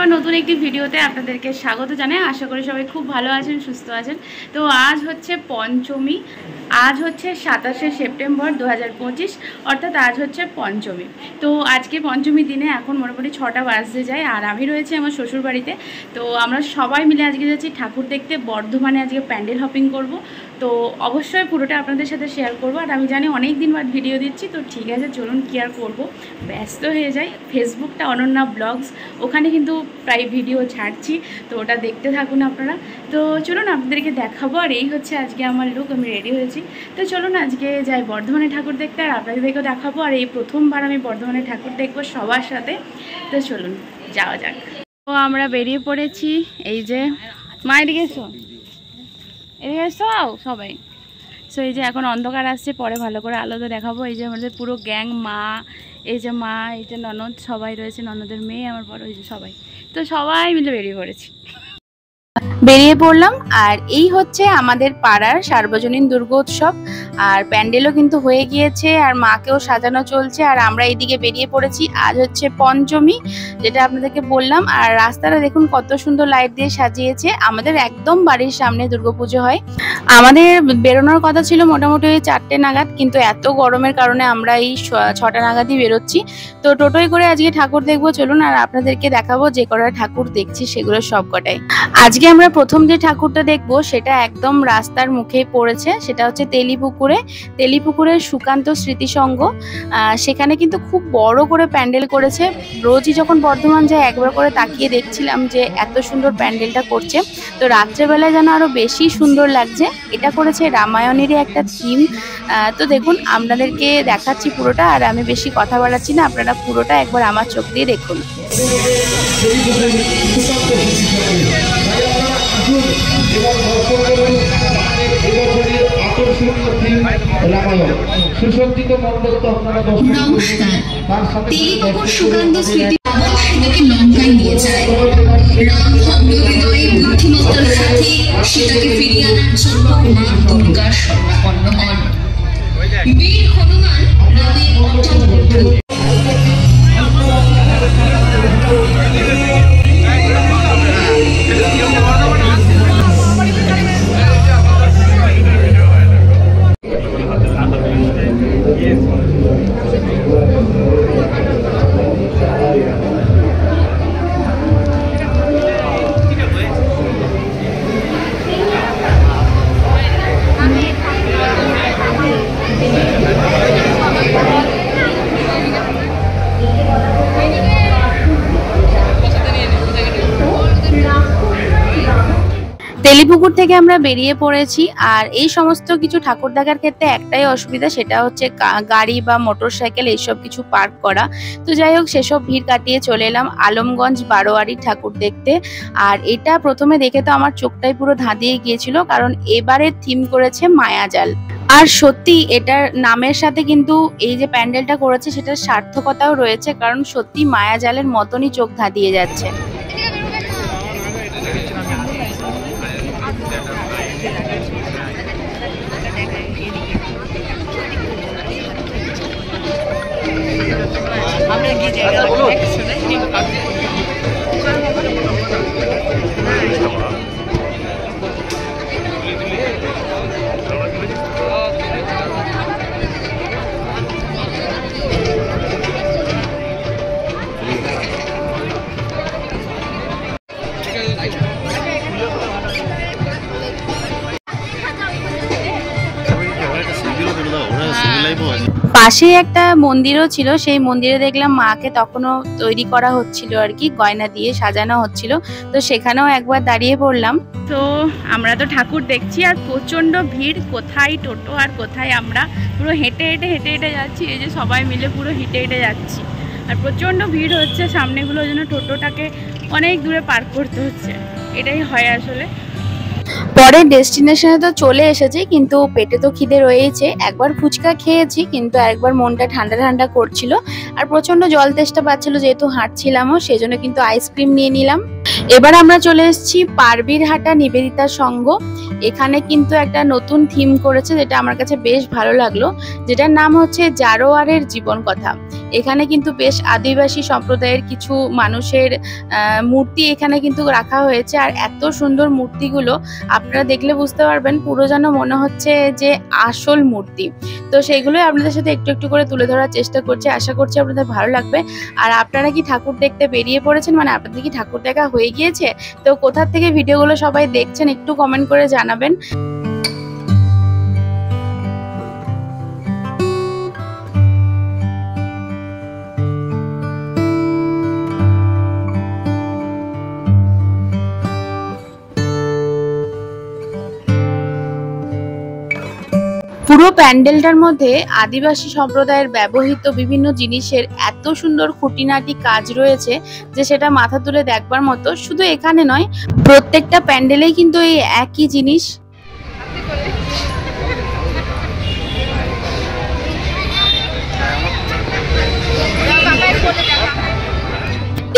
আবার নতুন একটি ভিডিওতে আপনাদেরকে স্বাগত জানাই। আশা করি সবাই খুব ভালো আছেন, সুস্থ আছেন। তো আজ হচ্ছে পঞ্চমী, আজ হচ্ছে 27শে সেপ্টেম্বর 2025, অর্থাৎ আজ হচ্ছে পঞ্চমী। তো আজকে পঞ্চমী দিনে এখন মোটামুটি 6টা বাজতে যায়, আর আমি রয়েছি আমার শ্বশুর বাড়িতে। তো আমরা সবাই মিলে আজকে যাচ্ছি ঠাকুর দেখতে। বর্ধমানে আজকে প্যান্ডেল হপিং করব। তো অবশ্যই পুরোটা আপনাদের সাথে শেয়ার করব। আর আমি জানি অনেক দিন বাদ ভিডিও দিচ্ছি, তো ঠিক আছে চলুন, কি আর করবো, ব্যস্ত হয়ে যাই। ফেসবুকটা অনন্যা ব্লগস, ওখানে কিন্তু প্রায় ভিডিও ছাড়ছি, তো ওটা দেখতে থাকুন আপনারা। তো চলুন আপনাদেরকে দেখাবো। আর এই হচ্ছে আজকে আমার লুক, আমি রেডি হয়েছি। তো চলুন আজকে যাই বর্ধমানে ঠাকুর দেখতে, আর আপনাদেরকেও দেখাবো। আর এই প্রথমবার আমি বর্ধমানে ঠাকুর দেখবো সবার সাথে। তো চলুন যাওয়া যাক। তো আমরা বেরিয়ে পড়েছি। এই যে মা, এদিকে এসো, এদিকে এসো সবাই। সো এই যে এখন অন্ধকার আসছে, পরে ভালো করে আলোতে দেখাবো। এই যে আমাদের পুরো গ্যাং, মা, এই যে মা, এই যে ননদ, সবাই রয়েছে, ননদের মেয়ে, আমার বড়, এই যে সবাই। তো সবাই মিলে বেরিয়ে পড়েছি, বেরিয়ে পড়লাম। আর এই হচ্ছে আমাদের পাড়ার সার্বজনীন দুর্গোৎসব, আর প্যান্ডেলও কিন্তু হয়ে গিয়েছে, আর মাকেও সাজানো চলছে। আর আমরা এইদিকে বেরিয়ে পড়েছি। আজ হচ্ছে পঞ্চমী, যেটা আপনাদেরকে বললাম। আর রাস্তাটা দেখুন কত সুন্দর লাইট দিয়ে সাজিয়েছে। আমাদের একদম বাড়ির সামনে দুর্গাপুজো হয়। আমাদের বেরোনোর কথা ছিল মোটামুটি ওই 4টে নাগাদ, কিন্তু এত গরমের কারণে আমরা এই 6টা নাগাদই বেরোচ্ছি। তো টোটোয় করে আজকে ঠাকুর দেখবো। চলুন আর আপনাদেরকে দেখাবো যে কটা ঠাকুর দেখছি সেগুলো সব কটাই। আজকে আমরা প্রথম যে ঠাকুরটা দেখবো সেটা একদম রাস্তার মুখেই পড়েছে, সেটা হচ্ছে তেলিপুকুরের সুকান্ত স্মৃতিসংঘ। সেখানে কিন্তু খুব বড় করে প্যান্ডেল করেছে। রোজই যখন বর্ধমান যাই একবার করে তাকিয়ে দেখছিলাম যে এত সুন্দর প্যান্ডেলটা করছে। তো রাত্রেবেলায় যেন আরো বেশি সুন্দর লাগছে। এটা করেছে রামায়ণেরই একটা থিম। তো দেখুন আপনাদেরকে দেখাচ্ছি পুরোটা, আর আমি বেশি কথা বাড়াচ্ছি না, আপনারা পুরোটা একবার আমার চোখ দিয়ে দেখুন। তেলিপুকুর সুকান্ত স্মৃতি সেটাকে লঙ্কায় নিয়ে যায়। রাম ভগ্নহৃদয়ে বুদ্ধিমত্তার সাথে সেটাকে ফিরিয়ে আনার জন্য মা দুর্গার শরণাপন্ন হন। বীর হনুমান রামের অটল বন্ধু। তেলিপুকুর থেকে আমরা বেরিয়ে পড়েছি। আর এই সমস্ত কিছু ঠাকুর দেখার ক্ষেত্রে একটাই অসুবিধা, সেটা হচ্ছে গাড়ি বা মোটর সাইকেল এইসব কিছু পার্ক করা। তো যাই হোক, সেসব ভিড় কাটিয়ে চলে এলাম আলমগঞ্জ বারোয়ারি ঠাকুর দেখতে। আর এটা প্রথমে দেখে তো আমার চোখটাই পুরো ধাঁধিয়ে গিয়েছিল, কারণ এবারে থিম করেছে মায়াজাল। আর সত্যি এটার নামের সাথে কিন্তু এই যে প্যান্ডেলটা করেছে সেটার সার্থকতাও রয়েছে, কারণ সত্যি মায়াজালের মতনই চোখ ধাঁধিয়ে যাচ্ছে। পাশে একটা মন্দিরও ছিল, সেই মন্দিরে দেখলাম মাকে তখনও তৈরি করা হচ্ছিল আর কি, গয়না দিয়ে সাজানো হচ্ছিল। তো সেখানেও একবার দাঁড়িয়ে পড়লাম। তো আমরা তো ঠাকুর দেখছি, আর প্রচন্ড ভিড়, কোথায় টোটো আর কোথায় আমরা পুরো হেঁটে হেঁটে যাচ্ছি। এই যে সবাই মিলে পুরো হেঁটে যাচ্ছি, আর প্রচন্ড ভিড় হচ্ছে। সামনেগুলোর জন্য টোটোটাকে অনেক দূরে পার্ক করতে হচ্ছে, এটাই হয় আসলে। পরে ডেস্টিনেশনে তো চলে এসেছি, কিন্তু পেটে তো খিদে রয়েছে। একবার ফুচকা খেয়েছি, কিন্তু একবার মনটা ঠান্ডা ঠান্ডা করছিল, আর প্রচন্ড জল তেষ্টা পাচ্ছিল, যেহেতু হাঁটছিলামও, সেজন্য কিন্তু আইসক্রিম নিয়ে নিলাম। এবার আমরা চলে এসেছি পারবিরহাটা নিবেদিতা সংঘ। এখানে কিন্তু একটা নতুন থিম করেছে, যেটা আমার কাছে বেশ ভালো লাগলো, যেটার নাম হচ্ছে জারোয়ারের জীবন কথা। এখানে কিন্তু বেশ আদিবাসী সম্প্রদায়ের কিছু মানুষের মূর্তি এখানে কিন্তু রাখা হয়েছে। আর এত সুন্দর মূর্তিগুলো আপনারা দেখলে বুঝতে পারবেন, পুরো যেন মনে হচ্ছে যে আসল মূর্তি। তো সেইগুলোই আপনাদের সাথে একটু একটু করে তুলে ধরার চেষ্টা করছি, আশা করছি আপনাদের ভালো লাগবে। আর আপনারা কি ঠাকুর দেখতে বেরিয়ে পড়েছেন, মানে আপনাদের কি ঠাকুর দেখা হয়ে গিয়েছে? তো কোথা থেকে ভিডিওগুলো সবাই দেখছেন একটু কমেন্ট করে জানাবেন। পুরো প্যান্ডেলটার মধ্যে আদিবাসী সম্প্রদায়ের ব্যবহৃত বিভিন্ন জিনিসের এত সুন্দর খুঁটিনাটি কাজ রয়েছে যে সেটা মাথা তুলে দেখবার মতো। শুধু এখানে নয়, প্রত্যেকটা প্যান্ডেলেই কিন্তু এই একই জিনিস।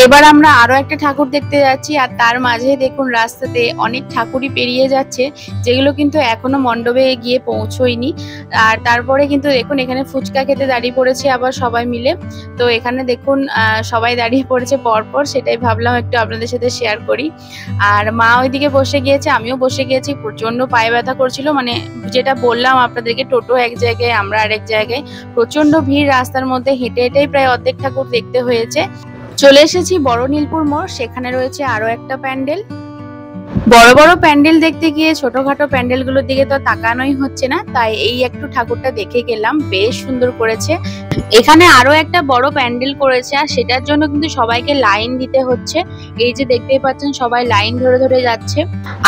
এবার আমরা আরো একটা ঠাকুর দেখতে যাচ্ছি, আর তার মাঝে দেখুন রাস্তাতে অনেক ঠাকুরই পেরিয়ে যাচ্ছে, যেগুলো কিন্তু এখনো মণ্ডপে গিয়ে পৌঁছয়নি। আর তারপরে কিন্তু দেখুন এখানে ফুচকা খেতে দাঁড়িয়ে পড়েছে আবার সবাই মিলে। তো এখানে দেখুন সবাই দাঁড়িয়ে পড়েছে পরপর, সেটাই ভাবলাম একটু আপনাদের সাথে শেয়ার করি। আর মা ওইদিকে বসে গিয়েছে, আমিও বসে গিয়েছি। প্রচন্ড পায়ে ব্যথা করছিল, মানে যেটা বললাম আপনাদেরকে, টোটো এক জায়গায় আমরা আরেক জায়গায়, প্রচন্ড ভিড় রাস্তার মধ্যে, হেঁটে হেঁটেই প্রায় অর্ধেক ঠাকুর দেখতে হয়েছে। চলে এসেছি বড় নীলপুর মোড়, সেখানে রয়েছে আরো একটা প্যান্ডেল। বড় বড় প্যান্ডেল দেখতে গিয়ে ছোটখাটো প্যান্ডেলগুলোর দিকে তো তাকানোই হচ্ছে না, তাই এই একটু ঠাকুরটা দেখে গেলাম, বেশ সুন্দর করেছে। এখানে আরো একটা বড় প্যান্ডেল করেছে, আর সেটার জন্য কিন্তু সবাইকে লাইন দিতে হচ্ছে। এই যে দেখতেই পাচ্ছেন সবাই লাইন ধরে ধরে যাচ্ছে।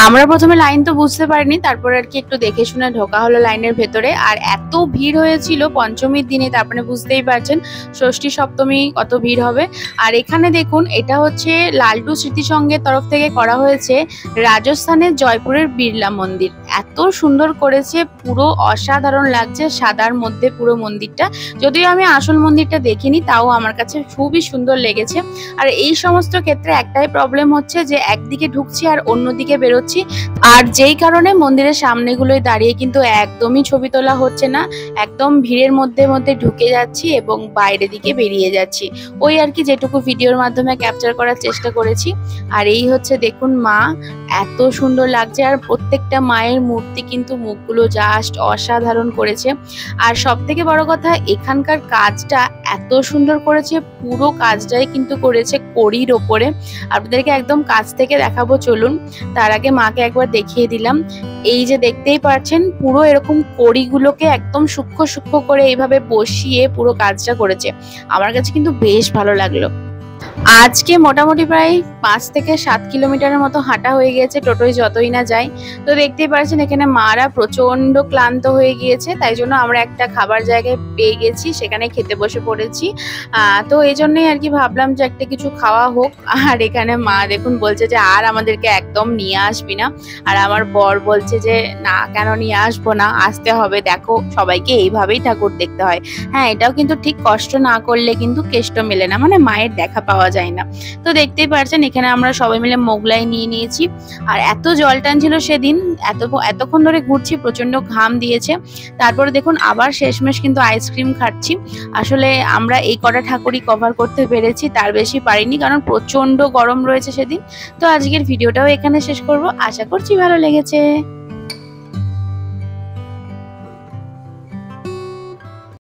আমরা প্রথমে লাইন তো বুঝতে পারিনি, তারপরে আর কি একটু দেখে শুনে ঢোকা হলো লাইনের ভেতরে। আর এত ভিড় হয়েছিল পঞ্চমীর দিনে, তারপরে বুঝতেই পারছেন ষষ্ঠী সপ্তমী কত ভিড় হবে। আর এখানে দেখুন, এটা হচ্ছে লালটু স্মৃতি সংঘের তরফ থেকে করা হয়েছে রাজস্থানের জয়পুরের বিড়লা মন্দির। এত সুন্দর করেছে, পুরো অসাধারণ লাগছে সাদার মধ্যে পুরো মন্দিরটা। যদিও আমি আসল মন্দিরটা দেখিনি, তাও আমার কাছে খুবই সুন্দর লেগেছে। আর এই সমস্ত ক্ষেত্রে একটাই প্রবলেম হচ্ছে যে একদিকে ঢুকছি আর অন্যদিকে বেরোচ্ছি, আর যেই কারণে মন্দিরের সামনেগুলোয় দাঁড়িয়ে কিন্তু একদমই ছবি তোলা হচ্ছে না। একদম ভিড়ের মধ্যে মধ্যে ঢুকে যাচ্ছি এবং বাইরে দিকে বেরিয়ে যাচ্ছি, ওই আর কি যেটুকু ভিডিওর মাধ্যমে ক্যাপচার করার চেষ্টা করেছি। আর এই হচ্ছে দেখুন মা, এত সুন্দর লাগছে। আর প্রত্যেকটা মায়ের মূর্তি কিন্তু মুখগুলো জাস্ট অসাধারণ করেছে। আর সব থেকে বড় কথা, এখানকার কাজটা এত সুন্দর করেছে, পুরো কাজটাই কিন্তু করেছে কড়ির ওপরে। আপনাদেরকে একদম কাছ থেকে দেখাবো চলুন। তার আগে মাকে একবার দেখিয়ে দিলাম। এই যে দেখতেই পাচ্ছেন, পুরো এরকম কড়িগুলোকে একদম সূক্ষ্ম সূক্ষ্ম করে এইভাবে বসিয়ে পুরো কাজটা করেছে। আমার কাছে কিন্তু বেশ ভালো লাগলো। আজকে মোটামুটি প্রায় 5 থেকে 7 কিলোমিটারের মতো হাঁটা হয়ে গেছে, টোটোয় যতই না যাই। তো দেখতেই পাচ্ছেন এখানে মারা প্রচন্ড ক্লান্ত হয়ে গিয়েছে, তাই জন্য আমরা একটা খাবার জায়গায় পেয়ে গেছি, সেখানে খেতে বসে পড়েছি। তো এই জন্যই আর কি ভাবলাম যে একটা কিছু খাওয়া হোক। আর এখানে মা দেখুন বলছে যে আর আমাদেরকে একদম নিয়ে আসবি না। আর আমার বর বলছে যে না, কেন নিয়ে আসবো না, আসতে হবে, দেখো সবাইকে এইভাবেই ঠাকুর দেখতে হয়। হ্যাঁ, এটাও কিন্তু ঠিক, কষ্ট না করলে কিন্তু কেষ্ট মেলে না, মানে মায়ের দেখা পাওয়া যায় না। তো দেখতেই পাচ্ছেন এখানে আমরা সবাই মিলে মোগলাই নিয়ে নিয়েছি। আর এত জল টানছিল সেদিন, এতক্ষণ ধরে ঘুরছি, প্রচন্ড ঘাম দিয়েছে। তারপরে দেখুন আবার শেষমেশ কিন্তু আইসক্রিম খাচ্ছি। আসলে আমরা এই কটা ঠাকুরই কভার করতে পেরেছি, তার বেশি পারিনি, কারণ প্রচন্ড গরম রয়েছে সেদিন। তো আজকের ভিডিওটাও এখানে শেষ করব, আশা করছি ভালো লেগেছে।